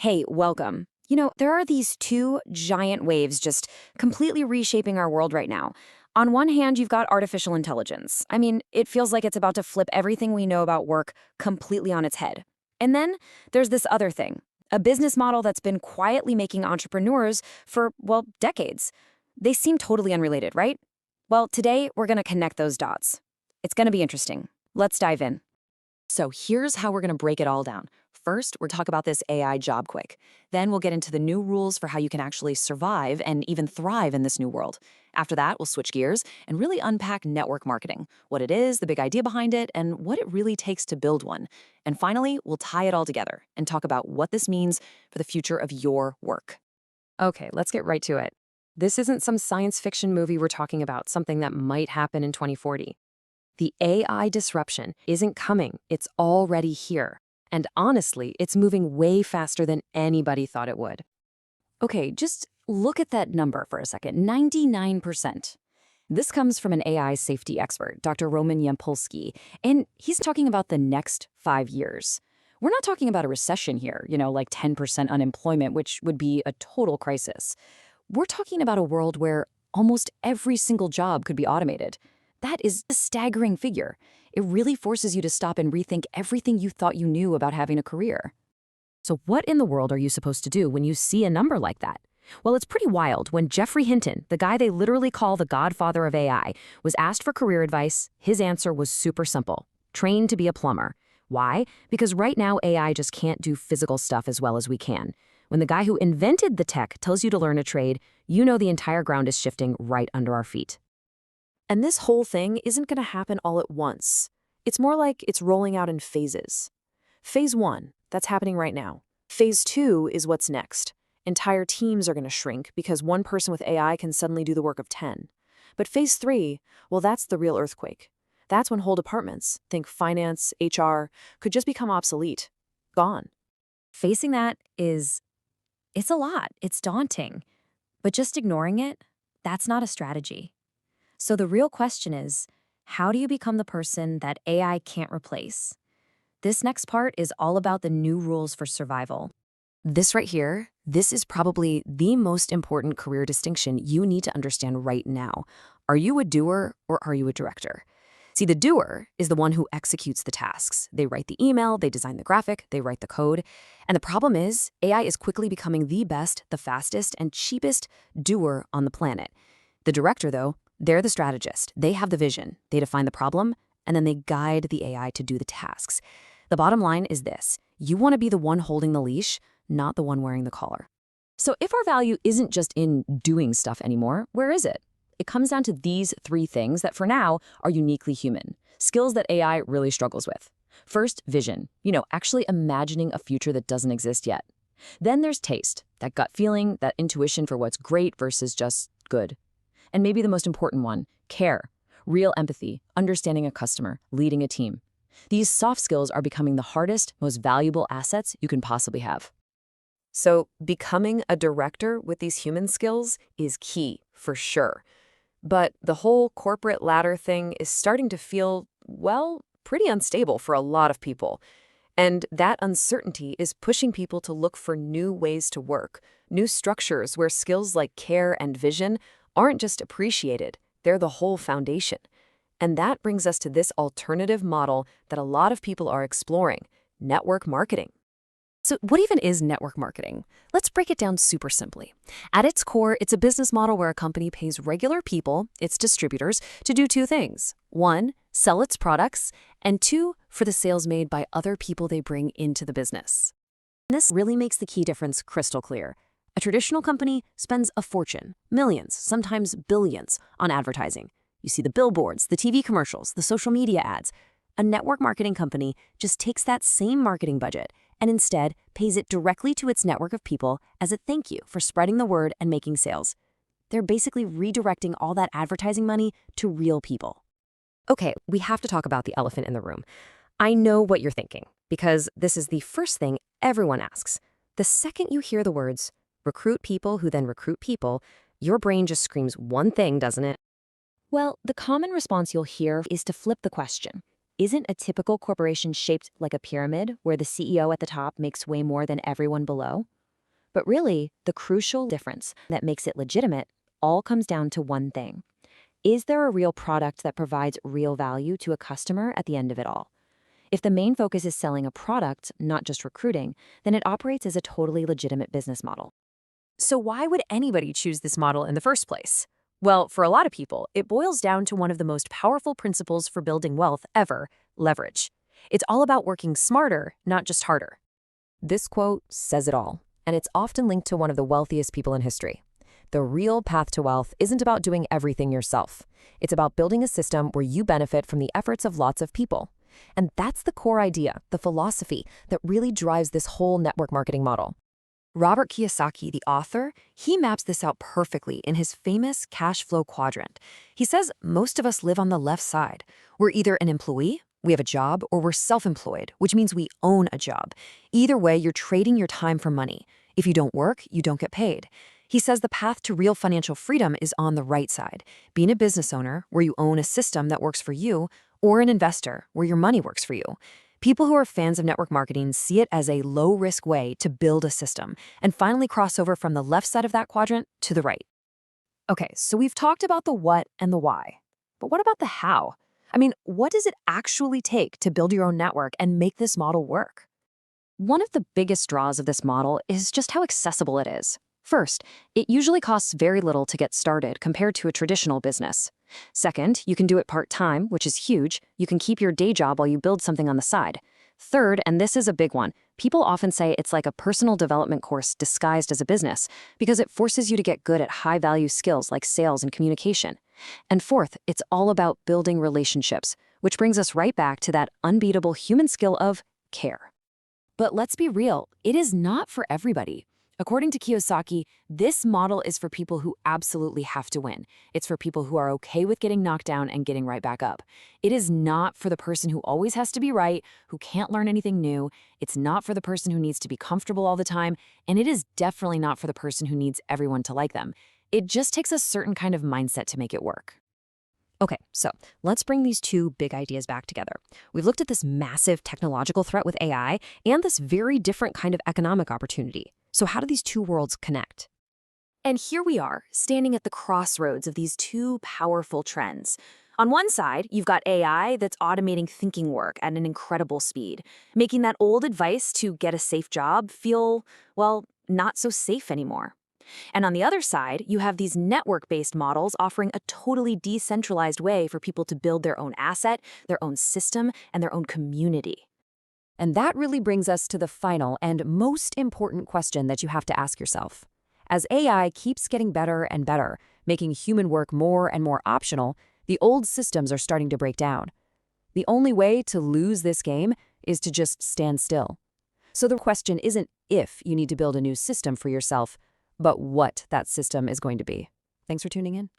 Hey, welcome. There are these two giant waves just completely reshaping our world right now. On one hand, you've got artificial intelligence. I mean, it feels like it's about to flip everything we know about work completely on its head. And then there's this other thing, a business model that's been quietly making entrepreneurs for, well, decades. They seem totally unrelated, right? Well, today we're going to connect those dots. It's going to be interesting. Let's dive in. So here's how we're going to break it all down. First, we'll talk about this AI job quick. Then we'll get into the new rules for how you can actually survive and even thrive in this new world. After that, we'll switch gears and really unpack network marketing, what it is, the big idea behind it, and what it really takes to build one. And finally, we'll tie it all together and talk about what this means for the future of your work. Okay, let's get right to it. This isn't some science fiction movie we're talking about, something that might happen in 2040. The AI disruption isn't coming, it's already here. And honestly, it's moving way faster than anybody thought it would. Okay, just look at that number for a second, 99%. This comes from an AI safety expert, Dr. Roman Yampolsky, and he's talking about the next 5 years. We're not talking about a recession here, like 10% unemployment, which would be a total crisis. We're talking about a world where almost every single job could be automated. That is a staggering figure. It really forces you to stop and rethink everything you thought you knew about having a career. So what in the world are you supposed to do when you see a number like that? Well, it's pretty wild. When Geoffrey Hinton, the guy they literally call the godfather of AI, was asked for career advice, his answer was super simple: train to be a plumber. Why? Because right now AI just can't do physical stuff as well as we can. When the guy who invented the tech tells you to learn a trade, you know the entire ground is shifting right under our feet. And this whole thing isn't going to happen all at once. It's more like it's rolling out in phases. Phase 1, that's happening right now. Phase 2 is what's next. Entire teams are going to shrink because one person with AI can suddenly do the work of 10. But phase 3, well, that's the real earthquake. That's when whole departments, think finance, HR, could just become obsolete. Gone. Facing that it's a lot. It's daunting. But just ignoring it, that's not a strategy. So the real question is, how do you become the person that AI can't replace? This next part is all about the new rules for survival. This right here, this is probably the most important career distinction you need to understand right now. Are you a doer or are you a director? See, the doer is the one who executes the tasks. They write the email, they design the graphic, they write the code. And the problem is, AI is quickly becoming the best, the fastest, and cheapest doer on the planet. The director, though, they're the strategist. They have the vision. They define the problem, and then they guide the AI to do the tasks. The bottom line is this: you want to be the one holding the leash, not the one wearing the collar. So if our value isn't just in doing stuff anymore, where is it? It comes down to these three things that for now are uniquely human, skills that AI really struggles with. First, vision, actually imagining a future that doesn't exist yet. Then there's taste, that gut feeling, that intuition for what's great versus just good. And maybe the most important one, care, real empathy, understanding a customer, leading a team. These soft skills are becoming the hardest, most valuable assets you can possibly have. So becoming a director with these human skills is key, for sure. But the whole corporate ladder thing is starting to feel, well, pretty unstable for a lot of people. And that uncertainty is pushing people to look for new ways to work, new structures where skills like care and vision aren't just appreciated, they're the whole foundation. And that brings us to this alternative model that a lot of people are exploring: network marketing. So what even is network marketing? Let's break it down super simply. At its core, it's a business model where a company pays regular people, its distributors, to do two things. One, sell its products, and two, for the sales made by other people they bring into the business. And this really makes the key difference crystal clear. A traditional company spends a fortune, millions, sometimes billions, on advertising. You see the billboards, the TV commercials, the social media ads. A network marketing company just takes that same marketing budget and instead pays it directly to its network of people as a thank you for spreading the word and making sales. They're basically redirecting all that advertising money to real people. Okay, we have to talk about the elephant in the room. I know what you're thinking, because this is the first thing everyone asks. The second you hear the words, recruit people who then recruit people, your brain just screams one thing, doesn't it? Well, the common response you'll hear is to flip the question. isn't a typical corporation shaped like a pyramid where the CEO at the top makes way more than everyone below? But really, the crucial difference that makes it legitimate all comes down to one thing. Is there a real product that provides real value to a customer at the end of it all? If the main focus is selling a product, not just recruiting, then it operates as a totally legitimate business model. So why would anybody choose this model in the first place? Well, for a lot of people, it boils down to one of the most powerful principles for building wealth ever, leverage. It's all about working smarter, not just harder. This quote says it all, and it's often linked to one of the wealthiest people in history. The real path to wealth isn't about doing everything yourself. It's about building a system where you benefit from the efforts of lots of people. And that's the core idea, the philosophy that really drives this whole network marketing model. Robert Kiyosaki, the author, he maps this out perfectly in his famous cash flow quadrant. He says most of us live on the left side. We're either an employee, we have a job, or we're self-employed, which means we own a job. Either way, you're trading your time for money. If you don't work, you don't get paid. He says the path to real financial freedom is on the right side, being a business owner where you own a system that works for you, or an investor where your money works for you. People who are fans of network marketing see it as a low-risk way to build a system and finally cross over from the left side of that quadrant to the right. Okay, so we've talked about the what and the why. But what about the how? I mean, what does it actually take to build your own network and make this model work? One of the biggest draws of this model is just how accessible it is. First, it usually costs very little to get started compared to a traditional business. Second, you can do it part-time, which is huge. You can keep your day job while you build something on the side. Third, and this is a big one, people often say it's like a personal development course disguised as a business because it forces you to get good at high-value skills like sales and communication. And fourth, it's all about building relationships, which brings us right back to that unbeatable human skill of care. But let's be real, it is not for everybody. According to Kiyosaki, this model is for people who absolutely have to win. It's for people who are okay with getting knocked down and getting right back up. It is not for the person who always has to be right, who can't learn anything new. It's not for the person who needs to be comfortable all the time. And it is definitely not for the person who needs everyone to like them. It just takes a certain kind of mindset to make it work. Okay, so let's bring these two big ideas back together. We've looked at this massive technological threat with AI and this very different kind of economic opportunity. So how do these two worlds connect? And here we are, standing at the crossroads of these two powerful trends. On one side, you've got AI that's automating thinking work at an incredible speed, making that old advice to get a safe job feel, well, not so safe anymore. And on the other side, you have these network-based models offering a totally decentralized way for people to build their own asset, their own system, and their own community. And that really brings us to the final and most important question that you have to ask yourself. As AI keeps getting better and better, making human work more and more optional, the old systems are starting to break down. The only way to lose this game is to just stand still. So the question isn't if you need to build a new system for yourself, but what that system is going to be. Thanks for tuning in.